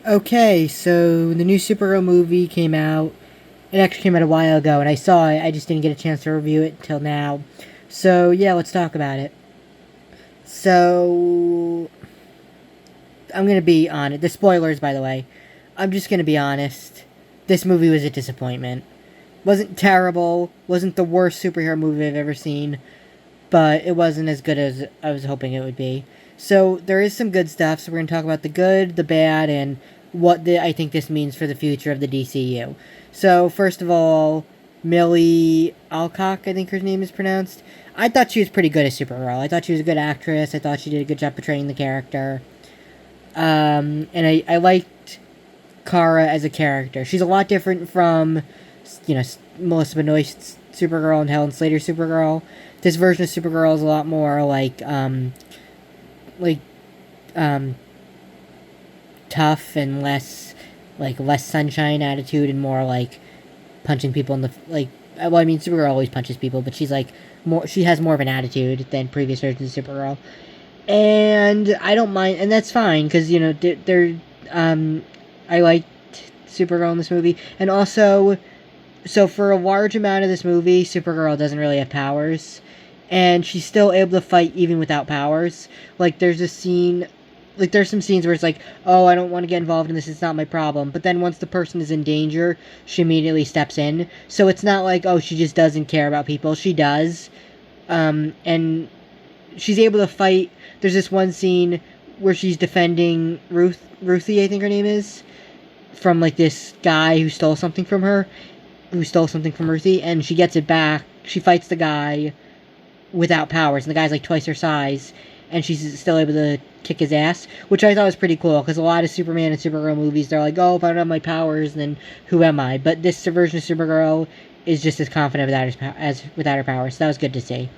Okay, so the new Supergirl movie came out. It actually came out a while ago, and I saw it. I just didn't get a chance to review it until now. So, yeah, let's talk about it. So, I'm going to be honest. The spoilers, by the way. I'm just going to be honest. This movie was a disappointment. Wasn't terrible. Wasn't the worst superhero movie I've ever seen. But it wasn't as good as I was hoping it would be. So, there is some good stuff. So, we're going to talk about the good, the bad, and I think this means for the future of the DCU. So, first of all, Millie Alcock, I think her name is pronounced. I thought she was pretty good as Supergirl. I thought she was a good actress. I thought she did a good job portraying the character. And I liked Kara as a character. She's a lot different from, Melissa Benoist's Supergirl and Helen Slater's Supergirl. This version of Supergirl is a lot more like, tough and less sunshine attitude and more like punching people in the well, I mean, Supergirl always punches people, but she has more of an attitude than previous versions of Supergirl, and I don't mind, and that's fine because I liked Supergirl in this movie, and also, so for a large amount of this movie, Supergirl doesn't really have powers, and she's still able to fight even without powers. There's a scene. There's some scenes where it's like, oh, I don't want to get involved in this, it's not my problem. But then once the person is in danger, she immediately steps in. So it's not like, oh, she just doesn't care about people. She does. And she's able to fight. There's this one scene where she's defending Ruthie, I think her name is, from, this guy who stole something from Ruthie, and she gets it back. She fights the guy without powers, and the guy's, twice her size, and she's still able to kick his ass, which I thought was pretty cool, because a lot of Superman and Supergirl movies, they're like, oh, if I don't have my powers, then who am I? But this version of Supergirl is just as confident without her powers, so that was good to see.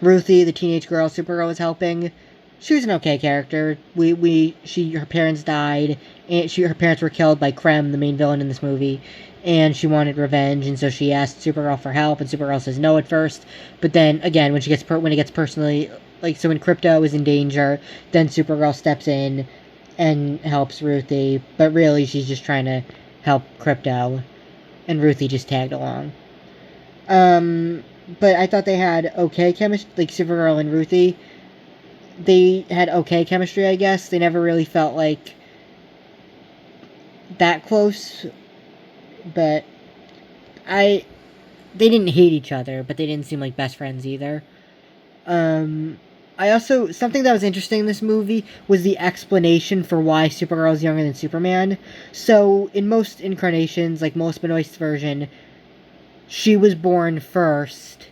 Ruthie, the teenage girl Supergirl was helping, she was an okay character. Her parents died, and her parents were killed by Krem, the main villain in this movie, and she wanted revenge, and so she asked Supergirl for help, and Supergirl says no at first, but then, again, when it gets personally, so when Krypto is in danger, then Supergirl steps in and helps Ruthie, but really she's just trying to help Krypto, and Ruthie just tagged along. But I thought they had okay chemistry, Supergirl and Ruthie, they had okay chemistry, I guess. They never really felt that close, but they didn't hate each other, but they didn't seem like best friends either. I also, something that was interesting in this movie was the explanation for why Supergirl is younger than Superman. So, in most incarnations, like Melissa Benoist's version, she was born first,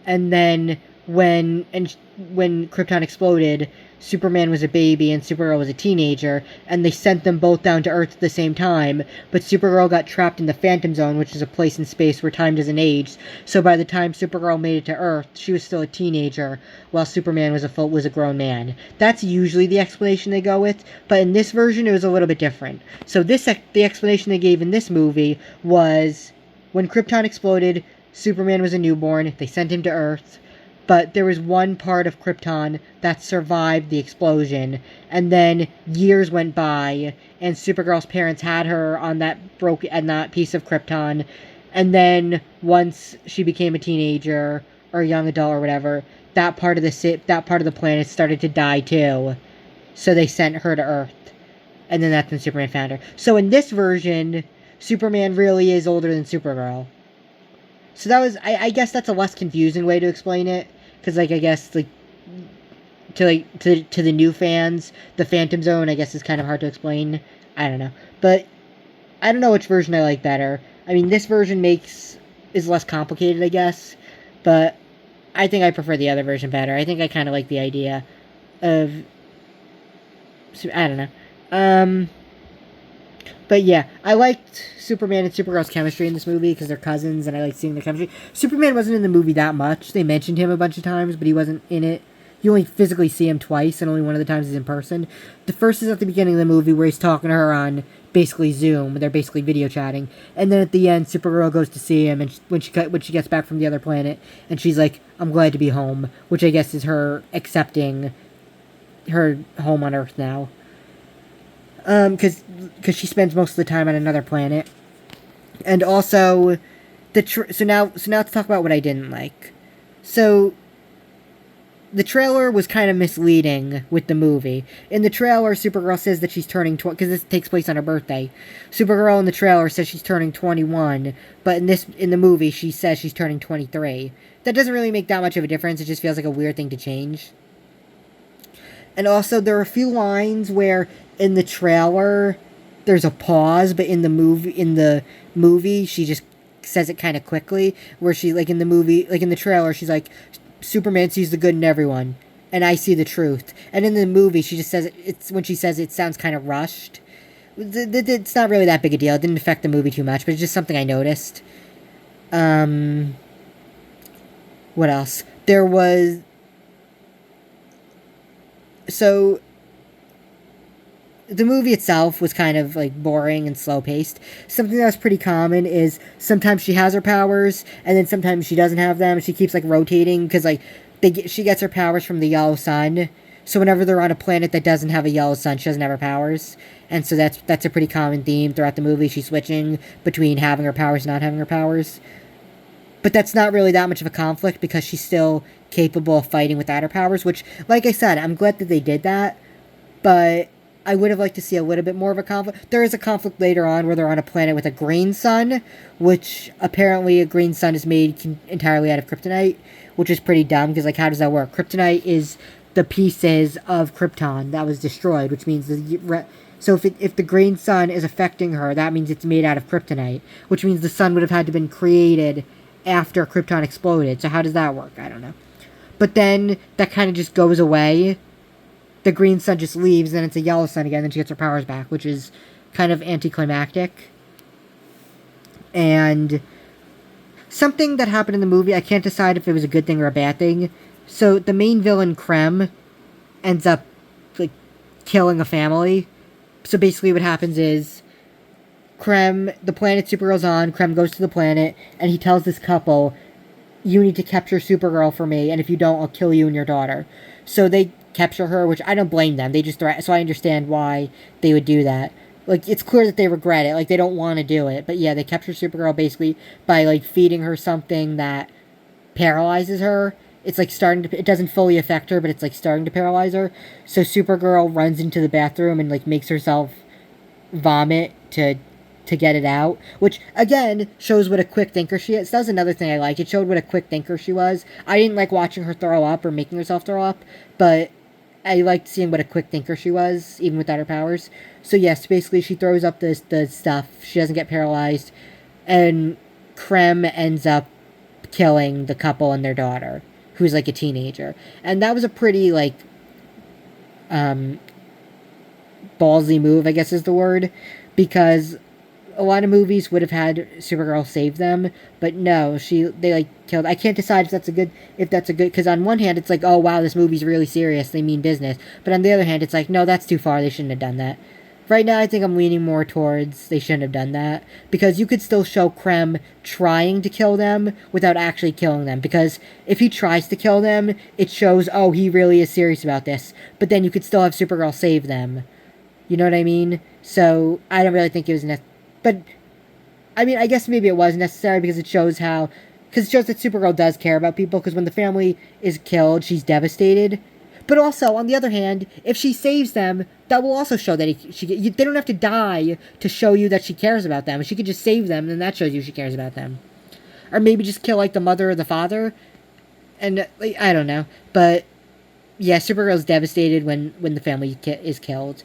and then when Krypton exploded, Superman was a baby and Supergirl was a teenager, and they sent them both down to Earth at the same time, but Supergirl got trapped in the Phantom Zone, which is a place in space where time doesn't age, so by the time Supergirl made it to Earth, she was still a teenager, while Superman was a grown man. That's usually the explanation they go with, but in this version it was a little bit different. So the explanation they gave in this movie was, when Krypton exploded, Superman was a newborn, they sent him to Earth, but there was one part of Krypton that survived the explosion, and then years went by, and Supergirl's parents had her on that piece of Krypton, and then once she became a teenager, or a young adult or whatever, that part of the planet started to die too, so they sent her to Earth, and then that's when Superman found her. So in this version, Superman really is older than Supergirl. So that was, I guess that's a less confusing way to explain it, because, I guess, to the new fans, the Phantom Zone, I guess, is kind of hard to explain. I don't know. But, I don't know which version I like better. I mean, this version is less complicated, I guess, but I think I prefer the other version better. I think I kind of like the idea of, I don't know. But yeah, I liked Superman and Supergirl's chemistry in this movie because they're cousins, and I liked seeing their chemistry. Superman wasn't in the movie that much. They mentioned him a bunch of times, but he wasn't in it. You only physically see him twice, and only one of the times he's in person. The first is at the beginning of the movie where he's talking to her on basically Zoom. They're basically video chatting. And then at the end, Supergirl goes to see him, and when she gets back from the other planet, and she's like, I'm glad to be home, which I guess is her accepting her home on Earth now. Because she spends most of the time on another planet, and also so now let's talk about what I didn't like. So the trailer was kind of misleading with the movie. In the trailer, Supergirl says that she's turning 20, because this takes place on her birthday. Supergirl in the trailer says she's turning 21, but in the movie, she says she's turning 23. That doesn't really make that much of a difference. It just feels like a weird thing to change. And also, there are a few lines where in the trailer there's a pause, but in the movie, she just says it kind of quickly. Where she, like in the trailer, she's like, Superman sees the good in everyone, and I see the truth. And in the movie, she just says when she says it sounds kind of rushed. It's not really that big a deal. It didn't affect the movie too much, but it's just something I noticed. What else? There was... So, the movie itself was kind of, like, boring and slow-paced. Something that was pretty common is sometimes she has her powers, and then sometimes she doesn't have them. She keeps, like, rotating, because, like, she gets her powers from the yellow sun. So whenever they're on a planet that doesn't have a yellow sun, she doesn't have her powers. And so that's a pretty common theme throughout the movie. She's switching between having her powers and not having her powers. But that's not really that much of a conflict, because she's still capable of fighting without her powers, which, like I said, I'm glad that they did that, but I would have liked to see a little bit more of a conflict. There is a conflict later on where they're on a planet with a green sun, which apparently a green sun is made entirely out of kryptonite, which is pretty dumb, because, like, how does that work? Kryptonite is the pieces of Krypton that was destroyed, which means so if the green sun is affecting her, that means it's made out of kryptonite, which means the sun would have had to have been created after Krypton exploded. So how does that work? I don't know. But then that kind of just goes away. The green sun just leaves, and it's a yellow sun again, and she gets her powers back, which is kind of anticlimactic. And something that happened in the movie, I can't decide if it was a good thing or a bad thing. So the main villain, Krem, ends up, like, killing a family. So basically what happens is Krem, the planet Supergirl's on, Krem goes to the planet, and he tells this couple, you need to capture Supergirl for me, and if you don't, I'll kill you and your daughter. So they capture her, which I don't blame them. They just so I understand why they would do that. Like, it's clear that they regret it. Like, they don't want to do it. But yeah, they capture Supergirl basically by, like, feeding her something that paralyzes her. It's, like, it doesn't fully affect her, but it's, like, starting to paralyze her. So Supergirl runs into the bathroom and, like, makes herself vomit to get it out, which, again, shows what a quick thinker she is. That was another thing I liked. It showed what a quick thinker she was. I didn't like watching her throw up or making herself throw up, but I liked seeing what a quick thinker she was, even without her powers. So yes, basically she throws up the stuff. She doesn't get paralyzed, and Krem ends up killing the couple and their daughter, who's, like, a teenager. And that was a pretty, like, ballsy move, I guess is the word, because a lot of movies would have had Supergirl save them, but no, they, like, killed. I can't decide if that's a good, because on one hand, it's like, oh, wow, this movie's really serious, they mean business, but on the other hand, it's like, no, that's too far, they shouldn't have done that. Right now, I think I'm leaning more towards they shouldn't have done that, because you could still show Krem trying to kill them without actually killing them, because if he tries to kill them, it shows, oh, he really is serious about this, but then you could still have Supergirl save them. You know what I mean? So, I don't really think it was necessary. But, I mean, I guess maybe it was necessary because it shows that Supergirl does care about people, because when the family is killed, she's devastated. But also, on the other hand, if she saves them, that will also show that they don't have to die to show you that she cares about them. If she could just save them, then that shows you she cares about them. Or maybe just kill, like, the mother or the father. And, like, I don't know. But, yeah, Supergirl's devastated when the family is killed.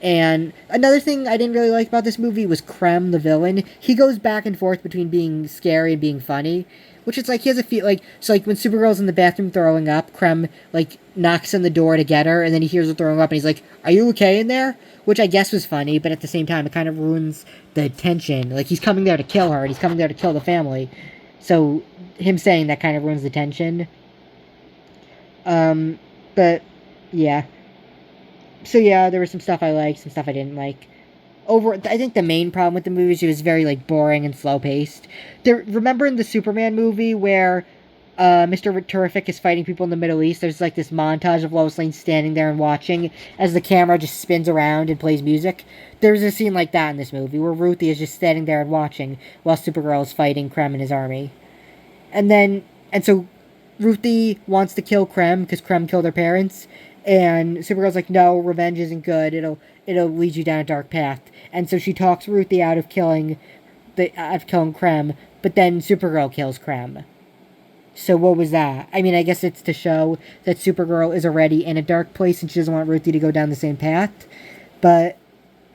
And another thing I didn't really like about this movie was Krem, the villain. He goes back and forth between being scary and being funny, which is like, he has a feel like, so like when Supergirl's in the bathroom throwing up, Krem, like, knocks on the door to get her, and then he hears her throwing up, and he's like, are you okay in there? Which I guess was funny, but at the same time, it kind of ruins the tension. Like, he's coming there to kill her, and he's coming there to kill the family. So, him saying that kind of ruins the tension. But, yeah. So yeah, there was some stuff I liked, some stuff I didn't like. I think the main problem with the movie is it was very, like, boring and slow-paced. Remember in the Superman movie where Mr. Terrific is fighting people in the Middle East. There's like this montage of Lois Lane standing there and watching as the camera just spins around and plays music. There's a scene like that in this movie where Ruthie is just standing there and watching while Supergirl is fighting Krem and his army. And so Ruthie wants to kill Krem because Krem killed her parents, and Supergirl's like, no, revenge isn't good. It'll lead you down a dark path. And so she talks Ruthie out of killing Krem, but then Supergirl kills Krem. So what was that? I mean, I guess it's to show that Supergirl is already in a dark place and she doesn't want Ruthie to go down the same path. But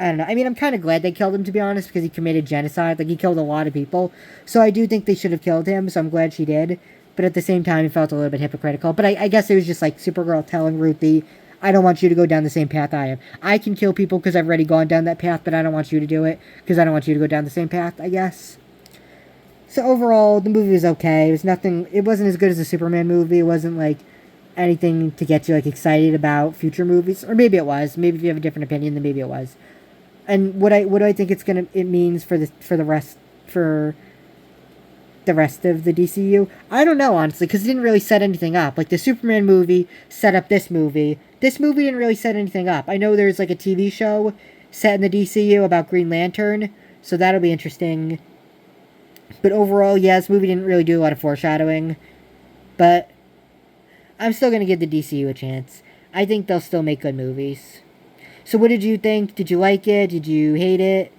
I don't know. I mean, I'm kind of glad they killed him, to be honest, because he committed genocide. Like, he killed a lot of people. So I do think they should have killed him, so I'm glad she did. But at the same time, it felt a little bit hypocritical. But I guess it was just like Supergirl telling Ruthie, I don't want you to go down the same path I am. I can kill people because I've already gone down that path, but I don't want you to do it because I don't want you to go down the same path, I guess. So overall, the movie was okay. It wasn't as good as the Superman movie. It wasn't like anything to get you like excited about future movies. Or maybe it was. Maybe if you have a different opinion, then maybe it was. And what do I think it means for the rest of the DCU? I don't know, honestly, because it didn't really set anything up. Like, the Superman movie set up this movie. This movie didn't really set anything up. I know there's like a TV show set in the DCU about Green Lantern, so that'll be interesting. But overall, yeah, this movie didn't really do a lot of foreshadowing. But I'm still going to give the DCU a chance. I think they'll still make good movies. So what did you think? Did you like it? Did you hate it?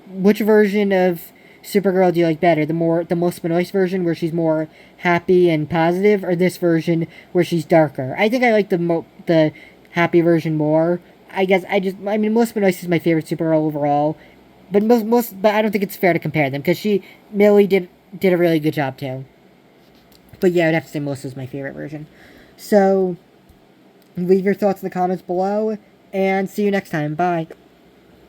Which version of Supergirl do you like better? The Melissa Benoist version where she's more happy and positive, or this version where she's darker? I think I like the happy version more. I mean, Melissa Benoist is my favorite Supergirl overall. But but I don't think it's fair to compare them because Millie did a really good job too. But yeah, I'd have to say Melissa's my favorite version. So leave your thoughts in the comments below, and see you next time. Bye.